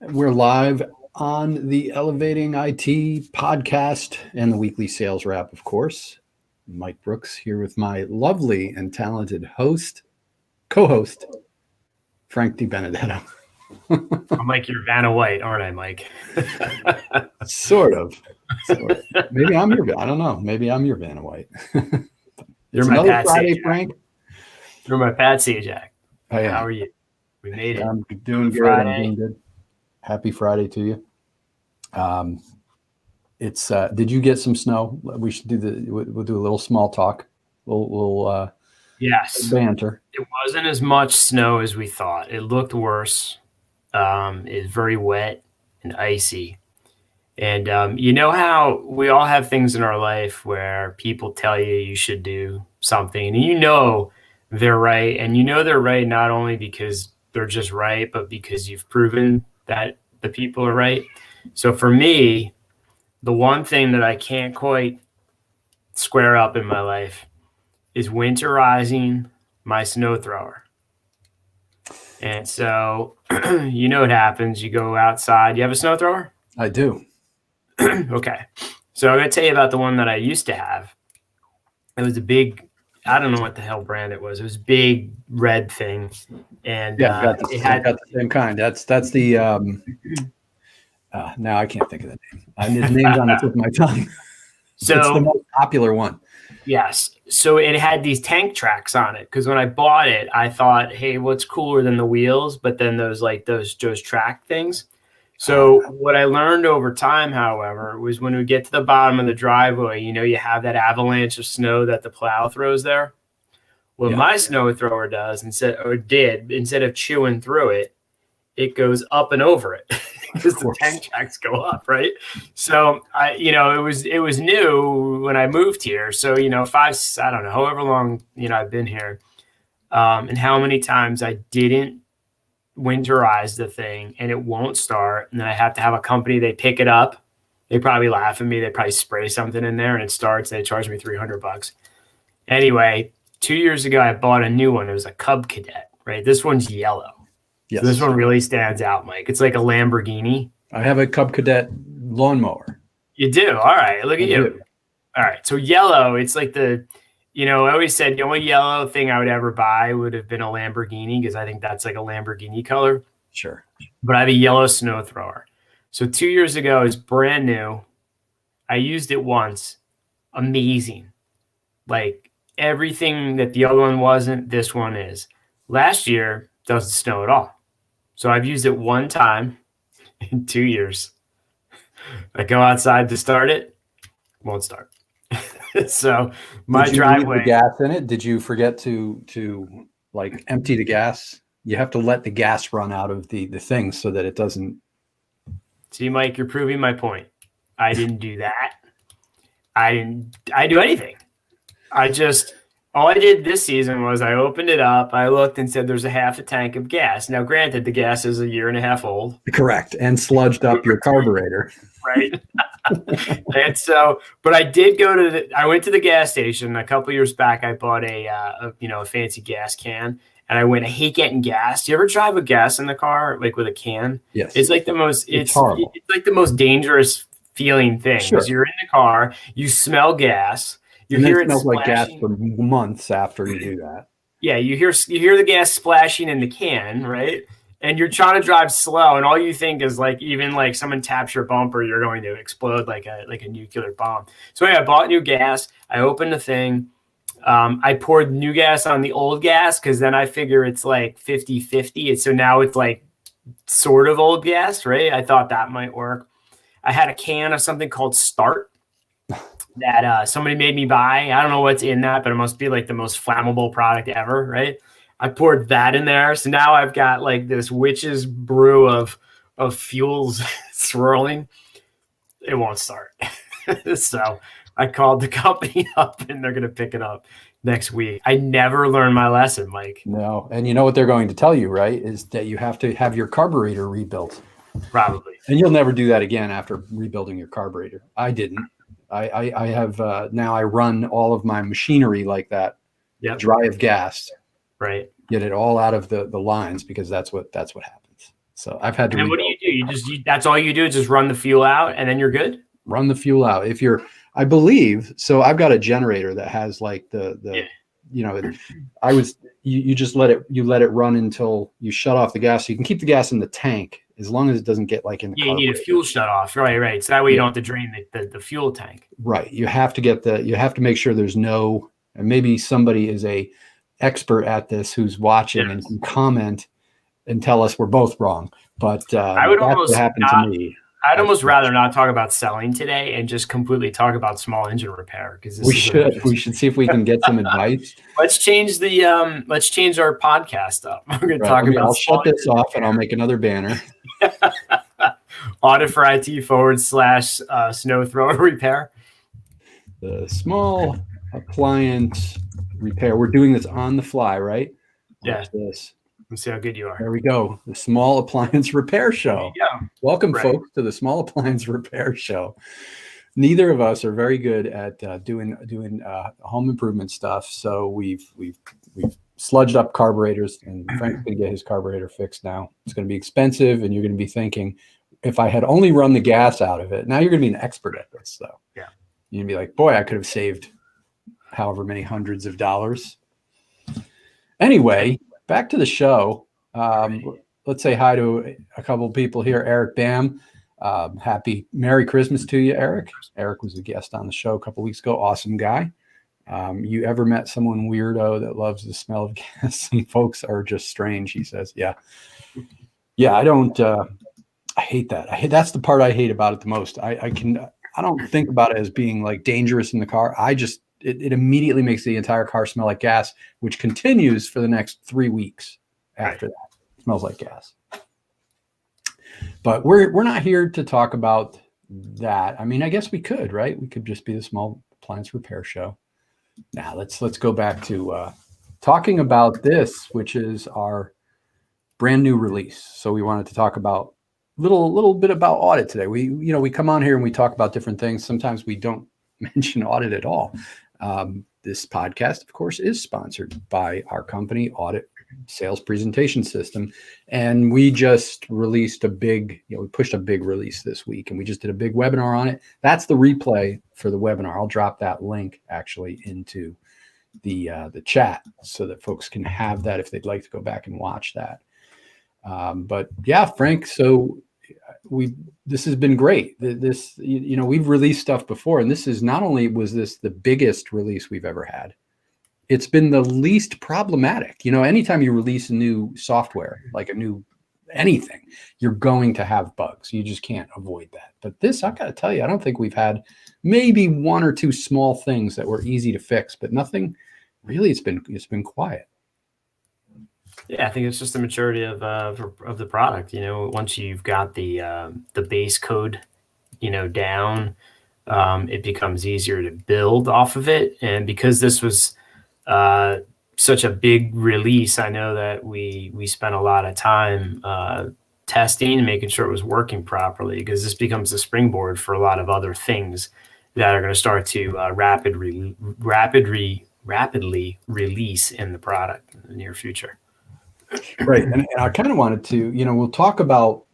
We're live on the Elevating IT podcast and the weekly sales wrap, of course. Mike Brooks here with my lovely and talented co-host, Frank DiBenedetto. I'm like your Vanna White, aren't I, Mike? Sort of. Maybe I don't know. Maybe I'm your Vanna White. You're It's my another Pat Friday, Sajak. Frank. You're my Pat Sajak. Oh, yeah. How are you? We made it. I'm doing good. Friday. I'm doing good. Happy Friday to you. Did you get some snow? We should we'll do a little small talk. We'll Yes. banter. It wasn't as much snow as we thought. It looked worse. It's very wet and icy. And you know how we all have things in our life where people tell you should do something and you know they're right. And you know they're right not only because they're just right, but because you've proven that the people are right. So for me, the one thing that I can't quite square up in my life is winterizing my snow thrower. And so, you know what happens. You go outside. You have a snow thrower? I do. Okay. So I'm going to tell you about the one that I used to have. It was a big, I don't know what the hell brand it was. It was a big red thing. And it had the same kind. That's the, now I can't think of the name. The name's on the tip of my tongue. So it's the most popular one. Yes. So it had these tank tracks on it because when I bought it, I thought, hey, what's cooler than the wheels? But then those track things. So what I learned over time, however, was when we get to the bottom of the driveway, you have that avalanche of snow that the plow throws there. What my snow thrower does instead of chewing through it, it goes up and over it because the tank tracks go up, right? So it was new when I moved here. So I don't know, however long I've been here, and how many times I didn't winterize the thing and it won't start, and then I have to have a company. They pick it up. They probably laugh at me. They probably spray something in there and it starts. And they charge me $300. Anyway, 2 years ago I bought a new one. It was a Cub Cadet, right? This one's yellow. Yes. So this one really stands out, Mike. It's like a Lamborghini. I have a Cub Cadet lawnmower. You do? All right. Look at you. All right. So yellow, it's like I always said the only yellow thing I would ever buy would have been a Lamborghini because I think that's like a Lamborghini color. Sure. But I have a yellow snow thrower. So 2 years ago, it's brand new. I used it once. Amazing. Like everything that the other one wasn't, this one is. Last year, doesn't snow at all. So I've used it one time in 2 years. I go outside to start it, won't start. So my driveway. Did you leave the gas in it? Did you forget to like empty the gas? You have to let the gas run out of the thing so that it doesn't. See, Mike, you're proving my point. I didn't do that. I didn't do anything. All I did this season was I opened it up, I looked and said there's a half a tank of gas. Now, granted, the gas is 1.5 years old. Correct. And sludged up your carburetor. Right. And so, but I did I went to the gas station a couple years back. I bought a fancy gas can and I hate getting gas. Do you ever drive with gas in the car, like with a can? Yes. It's like the most, it's horrible. It's like the most dangerous feeling thing. Because you're in the car, you smell gas. You hear it smells like gas for months after you do that. Yeah, you hear the gas splashing in the can, right? And you're trying to drive slow, and all you think is even someone taps your bumper, you're going to explode like a nuclear bomb. So I bought new gas. I opened the thing. I poured new gas on the old gas because then I figure it's like 50-50. So now it's like sort of old gas, right? I thought that might work. I had a can of something called Start that somebody made me buy. I don't know what's in that, but it must be like the most flammable product ever, right? I poured that in there. So now I've got like this witch's brew of fuels swirling. It won't start. So I called the company up and they're going to pick it up next week. I never learned my lesson, Mike. No. And you know what they're going to tell you, right? Is that you have to have your carburetor rebuilt. Probably. And you'll never do that again after rebuilding your carburetor. I didn't. I have now I run all of my machinery like that, dry of gas. Right. Get it all out of the lines because that's what happens. So I've had to And then what do? That's all you do is just run the fuel out and then you're good? run the fuel out. If you're, I believe, so I've got a generator that has like Yeah. you know, you just let it run until you shut off the gas. So you can keep the gas in the tank as long as it doesn't get like in the Yeah, you need a carburetor. fuel shut off. Right. So that way you don't have to drain the fuel tank. Right. You have to make sure there's no, and maybe somebody is a expert at this who's watching and can comment and tell us we're both wrong. But I would that's almost what happened to me. I'd almost rather not talk about selling today and just completely talk about small engine repair, because We should see if we can get some advice. Let's change our podcast up. We're going to talk about. I'll shut this off and I'll make another banner. audit for IT / snow thrower repair. The small appliance repair. We're doing this on the fly, right? Yeah. Watch this. Let's see how good you are. There we go. The Small Appliance Repair Show. Yeah. Welcome, folks, to the Small Appliance Repair Show. Neither of us are very good at doing home improvement stuff, so we've sludged up carburetors, and Frank's going to get his carburetor fixed now. It's going to be expensive, and you're going to be thinking, if I had only run the gas out of it. Now you're going to be an expert at this, though. Yeah. You're going to be like, boy, I could have saved however many hundreds of dollars. Anyway, back to the show. Let's say hi to a couple of people here. Eric Bam. Happy Merry Christmas to you, Eric. Eric was a guest on the show a couple of weeks ago. Awesome guy. You ever met someone weirdo that loves the smell of gas? Some folks are just strange, he says. Yeah. I don't, I hate that. That's the part I hate about it the most. I don't think about it as being like dangerous in the car. It immediately makes the entire car smell like gas, which continues for the next 3 weeks after that. It smells like gas. But we're not here to talk about that. I mean, I guess we could, right? We could just be the Small Appliance Repair Show. Now let's go back to talking about this, which is our brand new release. So we wanted to talk about little bit about audit today. We come on here and we talk about different things. Sometimes we don't mention audit at all. This podcast, of course, is sponsored by our company, audIT Sales Presentation System. And we just released we pushed a big release this week, and we just did a big webinar on it. That's the replay for the webinar. I'll drop that link actually into the chat so that folks can have that if they'd like to go back and watch that. But yeah, Frank, so this has been great. We've released stuff before, and this is not only was this the biggest release we've ever had, it's been the least problematic. Anytime you release a new software, like a new anything, you're going to have bugs. You just can't avoid that. But this, I've got to tell you, I don't think we've had maybe one or two small things that were easy to fix, but nothing really. It's been quiet. Yeah, I think it's just the maturity of the product. Once you've got the base code, down, it becomes easier to build off of it. And because this was such a big release, I know that we spent a lot of time testing and making sure it was working properly, because this becomes the springboard for a lot of other things that are going to start to rapidly release in the product in the near future. Right. And I kind of wanted to, we'll talk about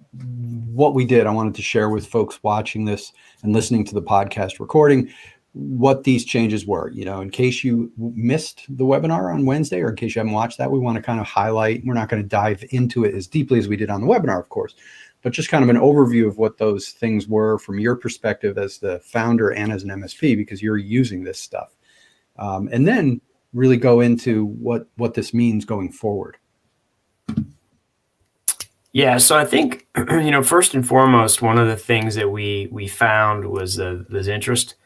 what we did. I wanted to share with folks watching this and listening to the podcast recording what these changes were. In case you missed the webinar on Wednesday, or in case you haven't watched that, we want to kind of highlight. We're not going to dive into it as deeply as we did on the webinar, of course, but just kind of an overview of what those things were from your perspective as the founder and as an MSP, because you're using this stuff. And then really go into what this means going forward. Yeah, so I think, first and foremost, one of the things that we found was there's interest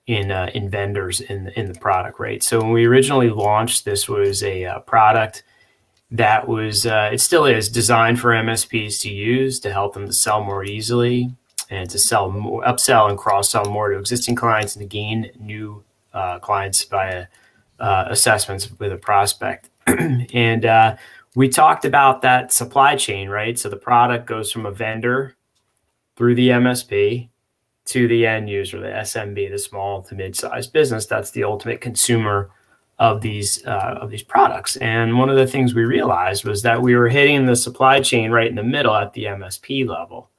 in vendors in the product, right? So when we originally launched, this was a product that was, it still is designed for MSPs to use to help them to sell more easily and to sell more, upsell and cross-sell more to existing clients, and to gain new clients via assessments with a prospect. And we talked about that supply chain, right? So the product goes from a vendor through the MSP to the end user, the SMB, the small to mid-sized business. That's the ultimate consumer of these products. And one of the things we realized was that we were hitting the supply chain right in the middle at the MSP level.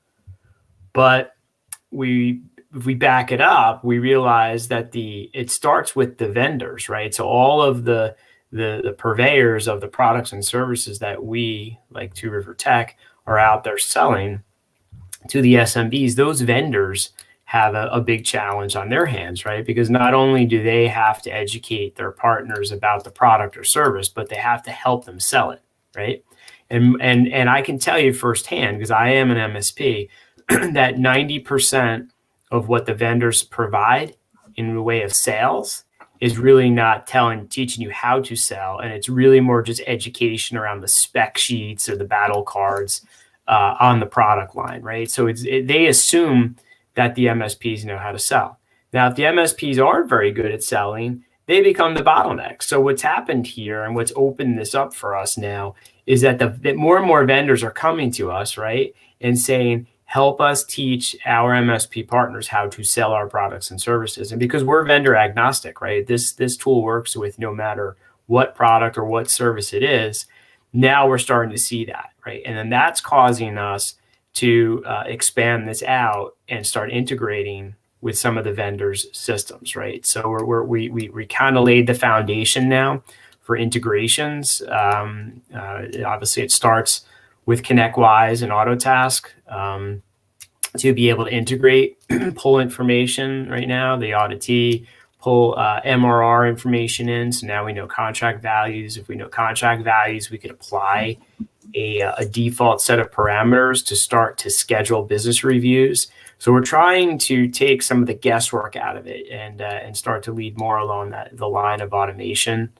But if we back it up, we realize that it starts with the vendors, right? So all of the purveyors of the products and services that we, like Two River Tech, are out there selling to the SMBs, those vendors have a big challenge on their hands, right? Because not only do they have to educate their partners about the product or service, but they have to help them sell it, right? And I can tell you firsthand, because I am an MSP, that 90% of what the vendors provide in the way of sales is really not teaching you how to sell. And it's really more just education around the spec sheets or the battle cards on the product line, right? So they assume that the MSPs know how to sell. Now, if the MSPs aren't very good at selling, they become the bottleneck. So what's happened here and what's opened this up for us now is that that more and more vendors are coming to us, right, and saying, help us teach our MSP partners how to sell our products and services. And because we're vendor agnostic, right, this tool works with no matter what product or what service it is. Now we're starting to see that, right? And then that's causing us to expand this out and start integrating with some of the vendors' systems, right? So we kind of laid the foundation now for integrations. Obviously, it starts with ConnectWise and Autotask to be able to integrate, pull information right now, the audIT, pull MRR information in. So now we know contract values. If we know contract values, we could apply a default set of parameters to start to schedule business reviews. So we're trying to take some of the guesswork out of it and start to lead more along the line of automation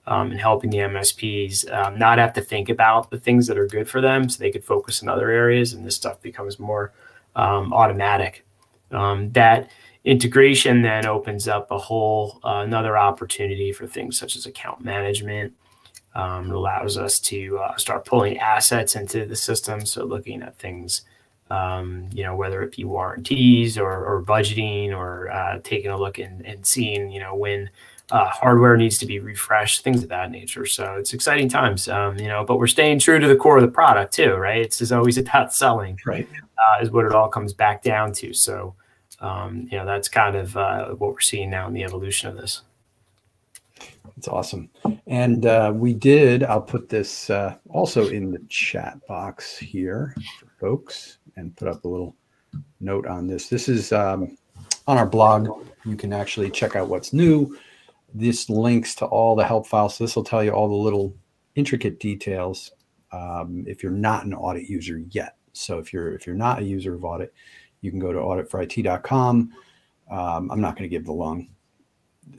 and helping the MSPs not have to think about the things that are good for them, so they could focus in other areas, and this stuff becomes more automatic. That integration then opens up a whole another opportunity for things such as account management. It allows us to start pulling assets into the system. So looking at things, whether it be warranties or budgeting or taking a look and seeing, when hardware needs to be refreshed, things of that nature. So it's exciting times, but we're staying true to the core of the product too, right? It's always about selling, right? Is what it all comes back down to. So, that's kind of what we're seeing now in the evolution of this. It's awesome. And I'll put this also in the chat box here for folks and put up a little note on this. This is on our blog. You can actually check out what's new. This links to all the help files. So this will tell you all the little intricate details if you're not an audIT user yet. So if you're not a user of audIT, you can go to auditforit.com. I'm not going to give the long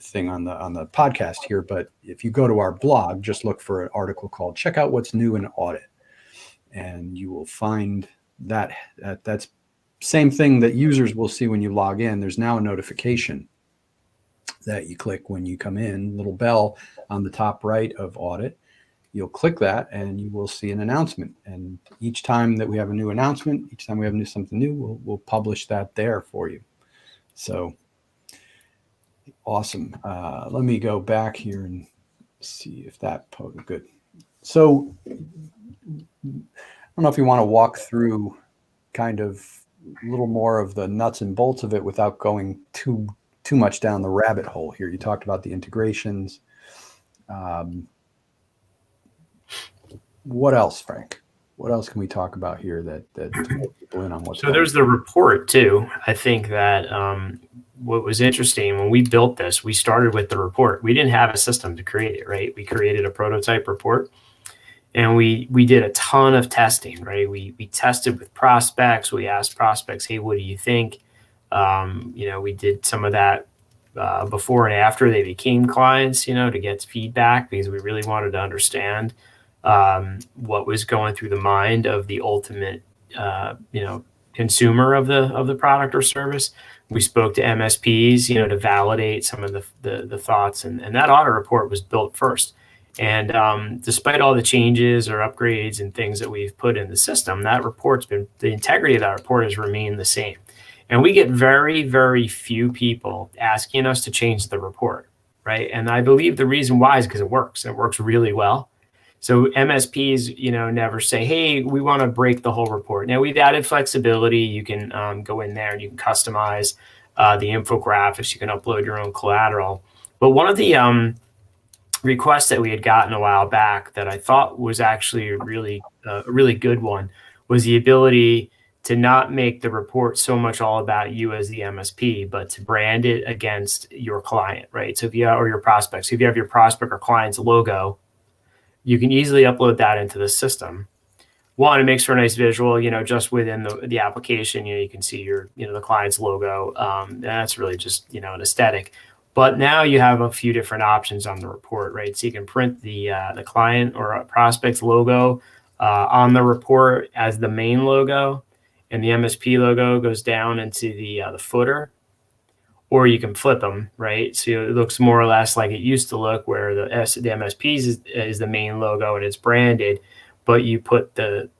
thing on the podcast here, but if you go to our blog, just look for an article called "Check Out What's New in Audit," and you will find that's same thing that users will see when you log in. There's now a notification that you click when you come in, little bell on the top right of audit. You'll click that and you will see an announcement. And each time that we have a new announcement, each time we have something new, we'll publish that there for you. So awesome. Let me go back here and see if that good. So I don't know if you want to walk through kind of a little more of the nuts and bolts of it without going too much down the rabbit hole here. You talked about the integrations. What else, Frank? What else can we talk about here that people in on what's so there's the report too. I think that what was interesting when we built this, we started with the report. We didn't have a system to create it, right? We created a prototype report, and we did a ton of testing, right? We tested with prospects. We asked prospects, hey, what do you think? We did some of that before and after they became clients, to get feedback, because we really wanted to understand what was going through the mind of the ultimate, consumer of the product or service. We spoke to MSPs, to validate some of the thoughts, and that audit report was built first. And despite all the changes or upgrades and things that we've put in the system, the integrity of that report has remained the same. And we get very, very few people asking us to change the report, right? And I believe the reason why is because it works. It works really well. So MSPs, never say, hey, we want to break the whole report. Now we've added flexibility. You can go in there and you can customize the infographics. You can upload your own collateral. But one of the requests that we had gotten a while back that I thought was actually a really good one was the ability to not make the report so much all about you as the MSP, but to brand it against your client, right? So or your prospects. So if you have your prospect or client's logo, you can easily upload that into the system. One, it makes for a nice visual, just within the application, you can see the client's logo. That's really just, an aesthetic. But now you have a few different options on the report, right? So you can print the client or a prospect's logo on the report as the main logo, and the MSP logo goes down into the footer. Or you can flip them, right? So it looks more or less like it used to look, where the MSPs is the main logo and it's branded, but you put the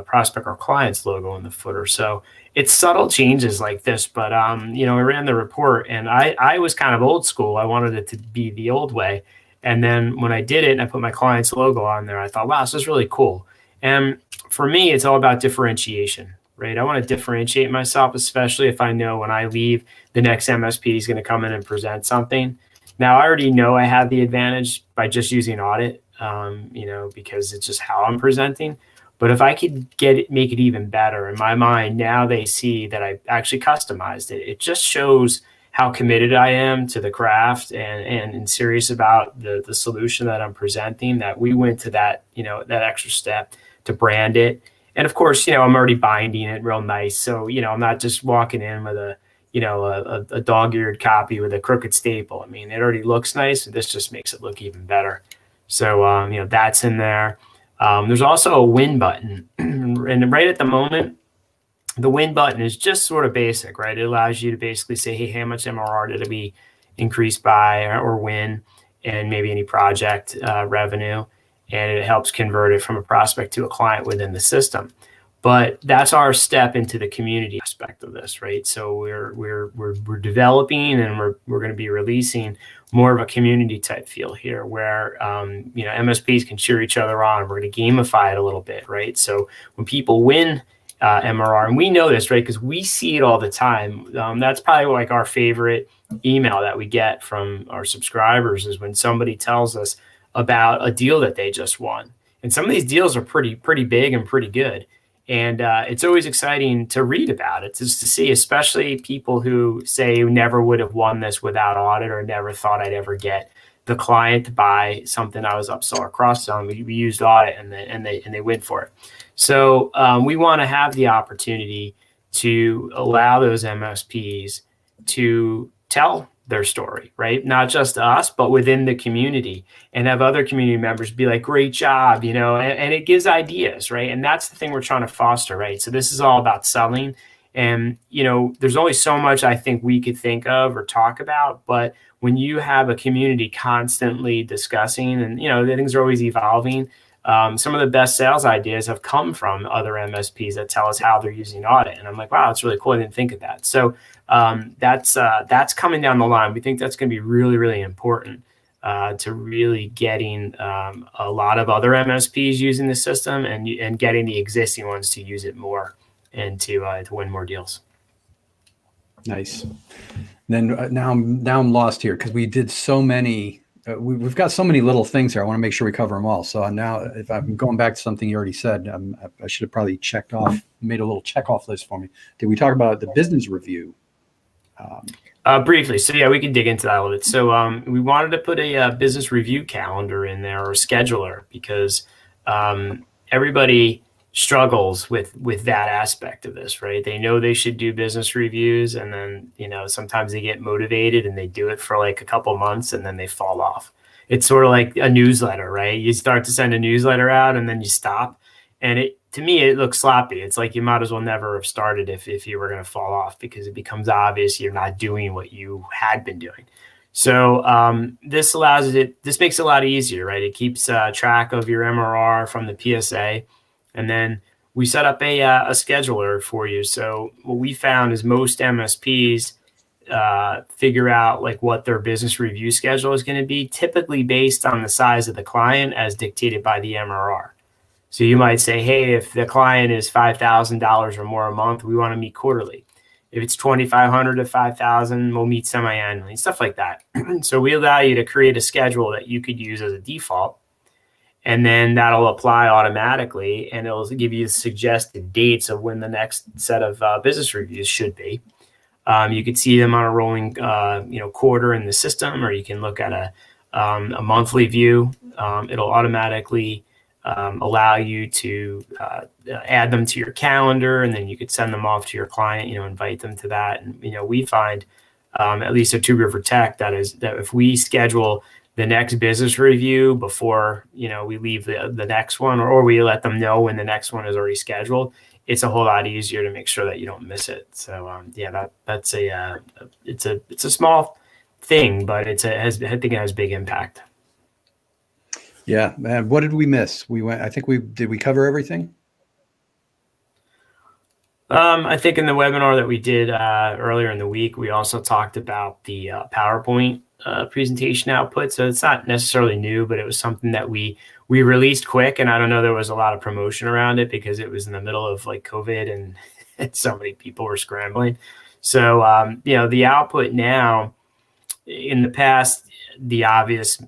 prospect or client's logo in the footer. So it's subtle changes like this, but I ran the report and I was kind of old school. I wanted it to be the old way. And then when I did it and I put my client's logo on there, I thought, wow, this is really cool. And for me, it's all about differentiation, right? I want to differentiate myself, especially if I know when I leave, the next MSP is going to come in and present something. Now, I already know I have the advantage by just using audIT, because it's just how I'm presenting. But if I could make it even better in my mind, now they see that I actually customized it. It just shows how committed I am to the craft and serious about the solution that I'm presenting, that we went to that extra step to brand it. And of course, I'm already binding it real nice. So, I'm not just walking in with a dog-eared copy with a crooked staple. I mean, it already looks nice. And this just makes it look even better. So, that's in there. There's also a win button. And right at the moment, the win button is just sort of basic, right? It allows you to basically say, hey, how much MRR did it be increased by or win, and maybe any project revenue. And it helps convert it from a prospect to a client within the system. But that's our step into the community aspect of this, right? So we're developing, and we're going to be releasing more of a community type feel here, where MSPs can cheer each other on. We're going to gamify it a little bit, right? So when people win MRR, and we know this, right, because we see it all the time. That's probably like our favorite email that we get from our subscribers, is when somebody tells us about a deal that they just won. And some of these deals are pretty big and pretty good. And it's always exciting to read about it, just to see, especially people who say never would have won this without audit, or never thought I'd ever get the client to buy something I was upsell or cross-sell. We used audit, and they win for it. So we want to have the opportunity to allow those MSPs to tell their story, right? Not just us, but within the community, and have other community members be like, great job, and it gives ideas, right? And that's the thing we're trying to foster, right? So this is all about selling. And, there's only so much I think we could think of or talk about, but when you have a community constantly discussing, and, the things are always evolving, some of the best sales ideas have come from other MSPs that tell us how they're using audit. And I'm like, wow, that's really cool. I didn't think of that. So that's coming down the line. We think that's going to be really, really important to really getting a lot of other MSPs using the system, and getting the existing ones to use it more, and to win more deals. Nice. Then now I'm lost here, because we did so many. We've got so many little things here. I want to make sure we cover them all. So now, if I'm going back to something you already said, I should have probably made a little checkoff list for me. Did we talk about the business review? Briefly. So yeah, we can dig into that a little bit. So we wanted to put a business review calendar in there, or a scheduler, because everybody struggles with that aspect of this, right? They know they should do business reviews, and then, sometimes they get motivated and they do it for like a couple months, and then they fall off. It's sort of like a newsletter, right? You start to send a newsletter out, and then you stop. And to me, it looks sloppy. It's like you might as well never have started if you were going to fall off, because it becomes obvious you're not doing what you had been doing. So this makes it a lot easier, right? It keeps track of your MRR from the PSA. And then we set up a scheduler for you. So what we found is most MSPs, figure out like what their business review schedule is going to be, typically based on the size of the client as dictated by the MRR. So you might say, hey, if the client is $5,000 or more a month, we want to meet quarterly. If it's 2,500 to 5,000, we'll meet semi-annually, stuff like that. So we allow you to create a schedule that you could use as a default, and then that'll apply automatically, and it'll give you suggested dates of when the next set of business reviews should be. You could see them on a rolling, quarter in the system, or you can look at a monthly view. It'll automatically allow you to add them to your calendar, and then you could send them off to your client, invite them to that. And, we find, at least at Two River Tech, that if we schedule the next business review before, we leave the next one, or we let them know when the next one is already scheduled, it's a whole lot easier to make sure that you don't miss it. So, that's it's a small thing, but I think it has big impact. Yeah, man. What did we miss? Did we cover everything? I think in the webinar that we did earlier in the week, we also talked about the PowerPoint presentation output. So it's not necessarily new, but it was something that we released quick. And I don't know, there was a lot of promotion around it because it was in the middle of like COVID and so many people were scrambling. So, the output now, in the past, the obvious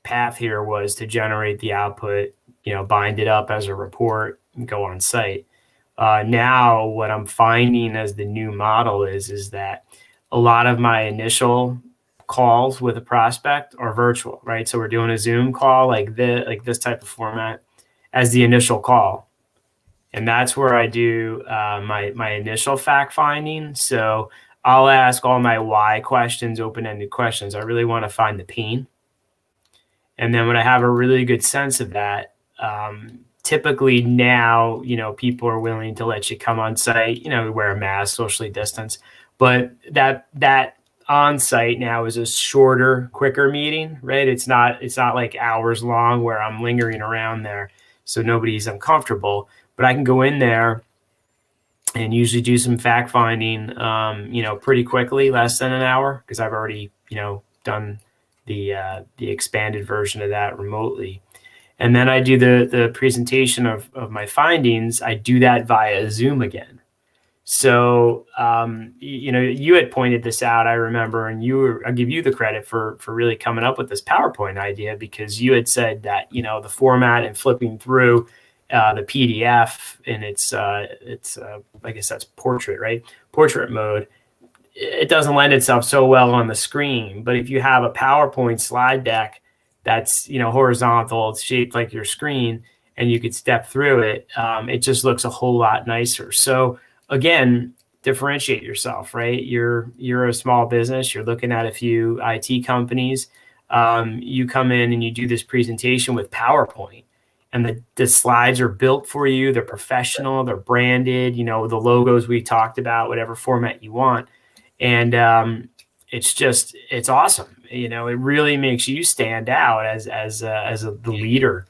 path here was to generate the output, bind it up as a report and go on site. Now what I'm finding as the new model is that a lot of my initial calls with a prospect are virtual, right? So we're doing a Zoom call like this type of format as the initial call. And that's where I do my initial fact finding. So I'll ask all my why questions, open-ended questions. I really want to find the pain. And then when I have a really good sense of that, typically now, people are willing to let you come on site, wear a mask, socially distance. But that on site now is a shorter, quicker meeting, right? It's not like hours long where I'm lingering around there, so nobody's uncomfortable. But I can go in there and usually do some fact finding, pretty quickly, less than an hour, because I've already, done the expanded version of that remotely. And then I do the presentation of my findings. I do that via Zoom again. So, you had pointed this out, I remember, and I'll give you the credit for really coming up with this PowerPoint idea, because you had said that, the format and flipping through the PDF and it's I guess that's portrait, right? Portrait mode. It doesn't lend itself so well on the screen. But if you have a PowerPoint slide deck that's, horizontal, it's shaped like your screen, and you could step through it, it just looks a whole lot nicer. So again, differentiate yourself, right? You're a small business. You're looking at a few IT companies. You come in and you do this presentation with PowerPoint, and the slides are built for you. They're professional. They're branded, the logos we talked about, whatever format you want. And it's awesome. It really makes you stand out as the leader.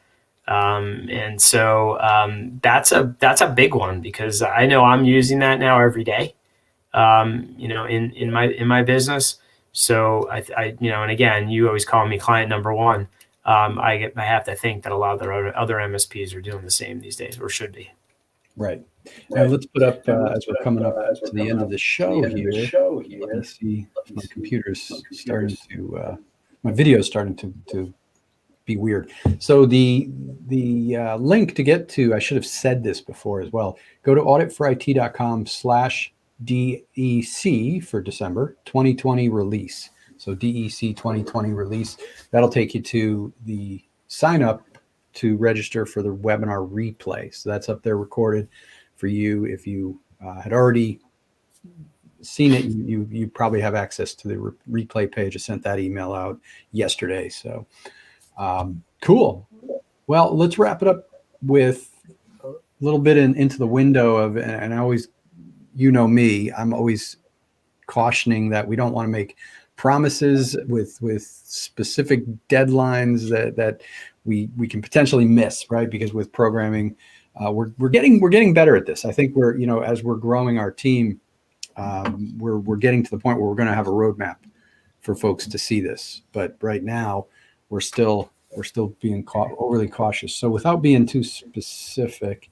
And so that's a big one, because I know I'm using that now every day, in my business. So I and again, you always call me client number one. I have to think that a lot of the other MSPs are doing the same these days, or should be. Right. Now let's put up, as we're coming up to the end of the show here, let me see, my computer's starting to, my video's starting to be weird. So the link to get to, I should have said this before as well, go to auditforit.com/DEC for December 2020 release. So DEC 2020 release, that'll take you to the sign up to register for the webinar replay. So that's up there recorded for you. If you had already seen it, you probably have access to the replay page. I sent that email out yesterday. So cool. Well, let's wrap it up with a little bit into the window of, and I always, me, I'm always cautioning that we don't want to make promises with specific deadlines that we can potentially miss, right? Because with programming, we're getting better at this. I think we're, as we're growing our team, we're getting to the point where we're going to have a roadmap for folks to see this. But right now, we're still being overly cautious. So without being too specific,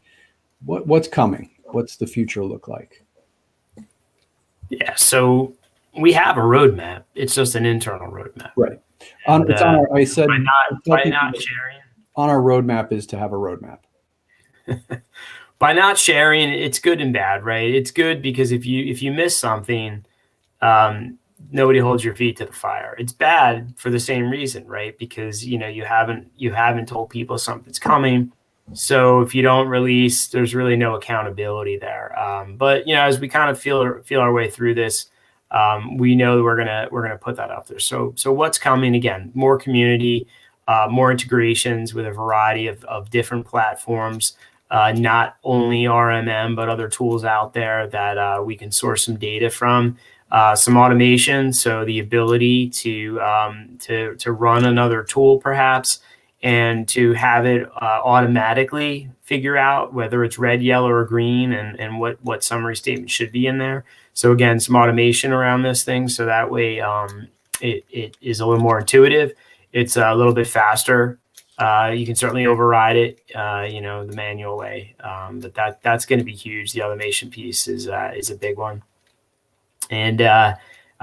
what's coming? What's the future look like? Yeah, so we have a roadmap. It's just an internal roadmap. Right. And, It's on our, I said, by not sharing. On our roadmap is to have a roadmap. By not sharing, it's good and bad, right? It's good because if you miss something, nobody holds your feet to the fire. It's bad for the same reason, right? Because you haven't told people something's coming. So if you don't release, there's really no accountability there. But as we kind of feel our way through this, we know that we're gonna put that out there. So what's coming again? More community, more integrations with a variety of different platforms. Not only RMM, but other tools out there that we can source some data from. Some automation, so the ability to run another tool perhaps, and to have it automatically figure out whether it's red, yellow, or green, and what summary statement should be in there. So again, some automation around this thing, so that way it is a little more intuitive. It's a little bit faster. You can certainly override it, the manual way, but that's going to be huge. The automation piece is a big one, and I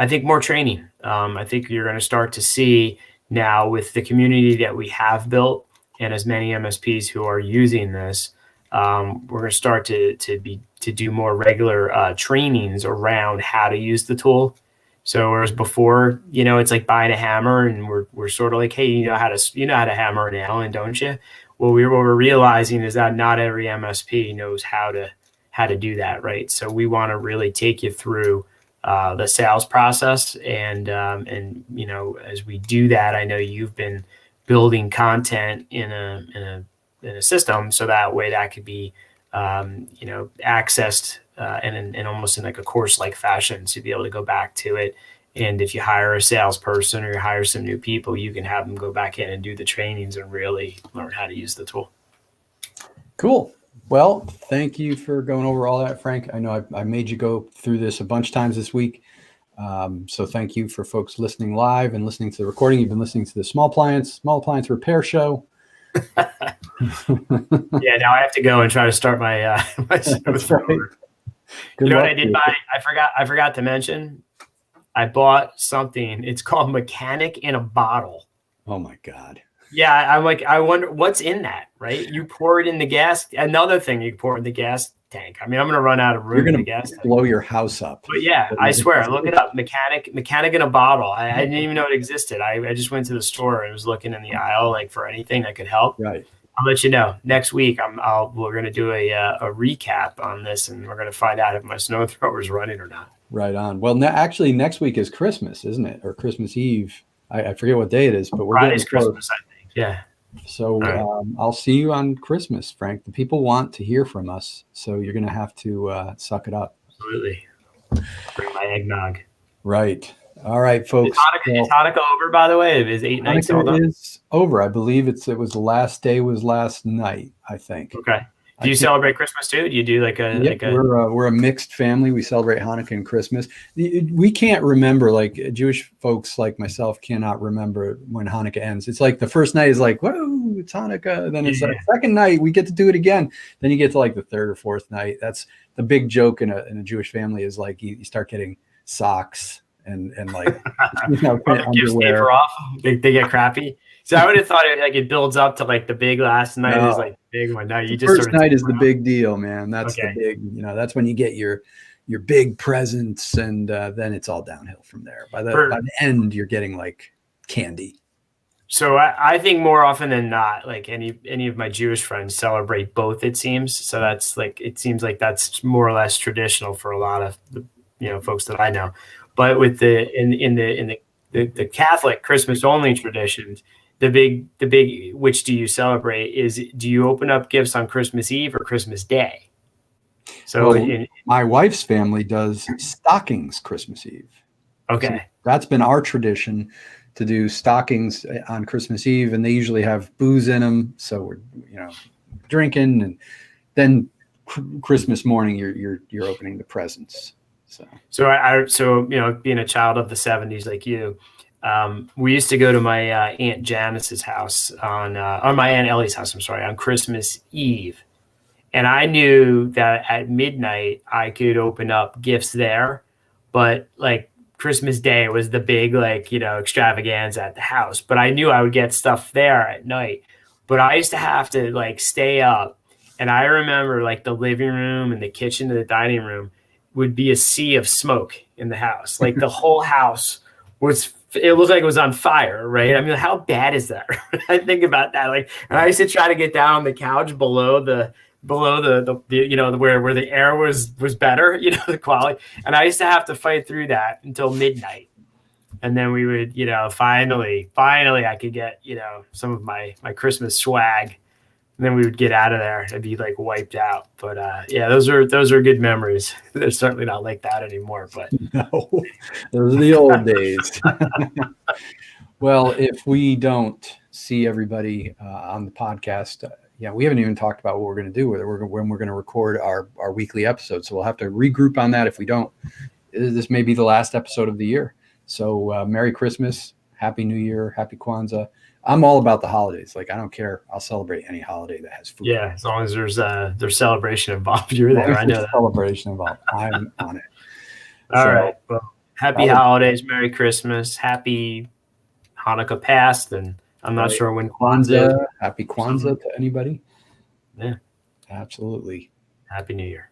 think more training. I think you're going to start to see now with the community that we have built, and as many MSPs who are using this, we're going to start to do more regular trainings around how to use the tool. So whereas before, it's like buying a hammer, and we're sort of like, hey, you know how to hammer a nail in, don't you? Well, what we're realizing is that not every MSP knows how to do that, right? So we want to really take you through the sales process, and as we do that, I know you've been building content in a system, so that way that could be accessed in almost in like a course-like fashion to be able to go back to it. And if you hire a salesperson or you hire some new people, you can have them go back in and do the trainings and really learn how to use the tool. Cool. Well, thank you for going over all that, Frank. I know I made you go through this a bunch of times this week. So thank you for folks listening live and listening to the recording. You've been listening to the Small Appliance Repair Show. Yeah, now I have to go and try to start my That's right. You know what I did buy? I forgot to mention. I bought something. It's called Mechanic in a Bottle. Oh my God. Yeah, I'm like, I wonder what's in that, right? You pour it in the gas. Another thing you pour in the gas tank. I mean, I'm gonna run out of room in the gas tank. Blow your house up. But yeah, I swear, look it up. Mechanic in a Bottle. I didn't even know it existed. I just went to the store and was looking in the aisle like for anything that could help. Right. I'll let you know next week. We're gonna do a recap on this, and we're gonna find out if my snow thrower is running or not. Right on. Well, actually, next week is Christmas, isn't it? Or Christmas Eve. I forget what day it is, but we're Friday's Christmas, I think. Yeah. So I'll see you on Christmas, Frank. The people want to hear from us, so you're going to have to suck it up. Absolutely. Bring my eggnog. Right. All right, folks. Is Hanukkah over, by the way? Is 8 nights all done? It is over. I believe it was the last day was last night, I think. Okay. Do you celebrate Christmas too? Do you do like a? We're a mixed family. We celebrate Hanukkah and Christmas. We can't remember, like Jewish folks like myself cannot remember when Hanukkah ends. It's like the first night is like, whoa, it's Hanukkah. Then it's like second night, we get to do it again. Then you get to like the third or fourth night. That's the big joke in a Jewish family is like you start getting socks and like gifts taper off. They get crappy. So I would have thought it builds up to like the big last night is like the big one. No, you just first night is the big deal, man. That's the big, that's when you get your big presents, and then it's all downhill from there. By the end, you're getting like candy. So I think more often than not, like any of my Jewish friends celebrate both. It seems so. That's like it seems like that's more or less traditional for a lot of the folks that I know. But with the Catholic Christmas only traditions. The big, which do you celebrate is, do you open up gifts on Christmas Eve or Christmas Day? So my wife's family does stockings Christmas Eve. Okay. So that's been our tradition to do stockings on Christmas Eve, and they usually have booze in them. So we're, drinking, and then Christmas morning, you're opening the presents. So being a child of the 70s like you, we used to go to my Aunt Janice's house or my Aunt Ellie's house, I'm sorry, on Christmas Eve. And I knew that at midnight I could open up gifts there, but like Christmas Day was the big extravaganza at the house. But I knew I would get stuff there at night. But I used to have to like stay up, and I remember like the living room and the kitchen and the dining room would be a sea of smoke in the house. Like the whole house it looked like it was on fire, right? I mean, how bad is that? I think about that. Like, and I used to try to get down on the couch below the where the air was better, the quality. And I used to have to fight through that until midnight. And then we would, finally I could get, some of my Christmas swag. And then we would get out of there and be like wiped out. But those are good memories. They're certainly not like that anymore. But no, those are the old days. Well, if we don't see everybody on the podcast, we haven't even talked about what we're going to do with it. When we're going to record our weekly episode. So we'll have to regroup on that. If we don't, this may be the last episode of the year. So Merry Christmas, Happy New Year, Happy Kwanzaa. I'm all about the holidays. Like, I don't care. I'll celebrate any holiday that has food. Yeah, as long as there's celebration involved, you're there. I know that. Celebration involved. I'm on it. All right. Well, happy holidays, Merry Christmas, Happy Hanukkah past, and I'm not sure when Kwanzaa. Happy Kwanzaa to anybody. Yeah, absolutely. Happy New Year.